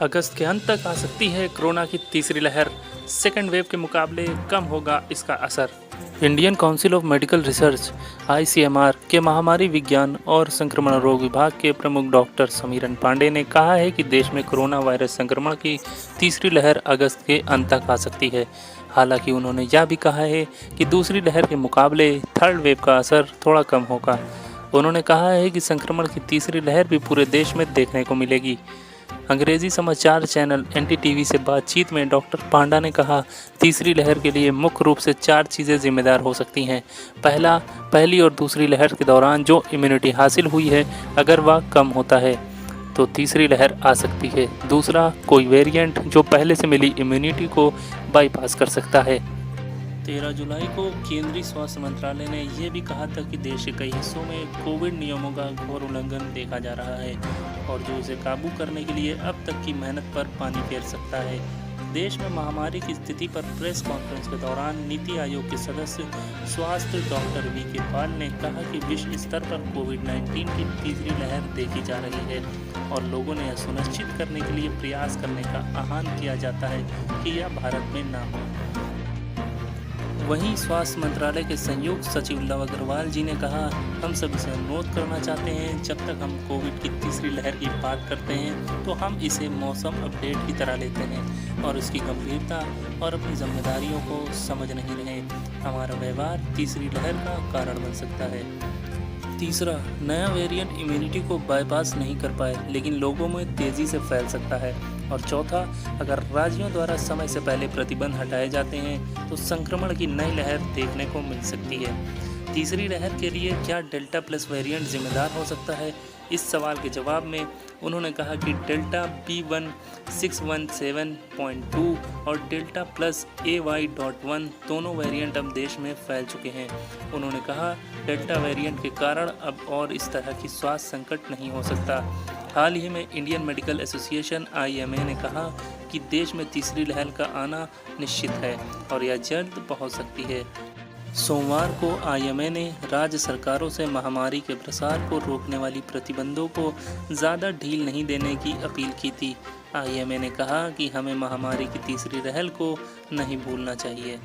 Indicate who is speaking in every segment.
Speaker 1: अगस्त के अंत तक आ सकती है कोरोना की तीसरी लहर। सेकेंड वेव के मुकाबले कम होगा इसका असर। Indian council of medical research (ICMR) के महामारी विज्ञान और संक्रमण रोग विभाग के प्रमुख डॉक्टर समीरन पांडे ने कहा है कि देश में कोरोना वायरस संक्रमण की तीसरी लहर अगस्त के अंत तक आ सकती है। हालांकि उन्होंने यह भी कहा है कि दूसरी लहर के मुकाबले थर्ड वेव का असर थोड़ा कम होगा। उन्होंने कहा है कि संक्रमण की तीसरी लहर भी पूरे देश में देखने को मिलेगी। अंग्रेजी समाचार चैनल NDTV से बातचीत में डॉक्टर पांडा ने कहा, तीसरी लहर के लिए मुख्य रूप से 4 चीज़ें जिम्मेदार हो सकती हैं। पहली और दूसरी लहर के दौरान जो इम्यूनिटी हासिल हुई है, अगर वह कम होता है तो तीसरी लहर आ सकती है। दूसरा, कोई वेरिएंट जो पहले से मिली इम्यूनिटी को बाईपास कर सकता है। 13 जुलाई को केंद्रीय स्वास्थ्य मंत्रालय ने यह भी कहा था कि देश के कई हिस्सों में कोविड नियमों का घोर उल्लंघन देखा जा रहा है और जो इसे काबू करने के लिए अब तक की मेहनत पर पानी फेर सकता है। देश में महामारी की स्थिति पर प्रेस कॉन्फ्रेंस के दौरान नीति आयोग के सदस्य स्वास्थ्य डॉक्टर VK पॉल ने कहा कि विश्व स्तर पर कोविड-19 की तीसरी लहर देखी जा रही है और लोगों ने यह सुनिश्चित करने के लिए प्रयास करने का आह्वान किया जाता है कि यह भारत में न हो। वहीं स्वास्थ्य मंत्रालय के संयुक्त सचिव लव अग्रवाल जी ने कहा, हम सभी से अनुरोध करना चाहते हैं, जब तक हम कोविड की तीसरी लहर की बात करते हैं तो हम इसे मौसम अपडेट की तरह लेते हैं और इसकी गंभीरता और अपनी जिम्मेदारियों को समझ नहीं रहे। हमारा व्यवहार तीसरी लहर का कारण बन सकता है। तीसरा, नया वेरिएंट इम्यूनिटी को बाईपास नहीं कर पाए लेकिन लोगों में तेज़ी से फैल सकता है। और चौथा, अगर राज्यों द्वारा समय से पहले प्रतिबंध हटाए जाते हैं तो संक्रमण की नई लहर देखने को मिल सकती है। तीसरी लहर के लिए क्या डेल्टा प्लस वेरिएंट जिम्मेदार हो सकता है? इस सवाल के जवाब में उन्होंने कहा कि डेल्टा B1617.2 और डेल्टा प्लस AY.1 दोनों वेरिएंट अब देश में फैल चुके हैं। उन्होंने कहा, डेल्टा वेरिएंट के कारण अब और इस तरह की स्वास्थ्य संकट नहीं हो सकता। हाल ही में इंडियन मेडिकल एसोसिएशन IMA ने कहा कि देश में तीसरी लहर का आना निश्चित है और यह जल्द पहुंच सकती है। सोमवार को IMA ने राज्य सरकारों से महामारी के प्रसार को रोकने वाली प्रतिबंधों को ज़्यादा ढील नहीं देने की अपील की थी। IMA ने कहा कि हमें महामारी की तीसरी लहर को नहीं भूलना चाहिए।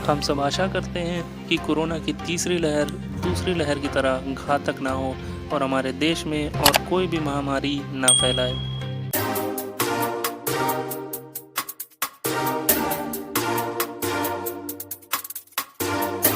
Speaker 1: हम सब आशा करते हैं कि कोरोना की तीसरी लहर दूसरी लहर की तरह घातक ना हो और हमारे देश में और कोई भी महामारी ना फैलाए।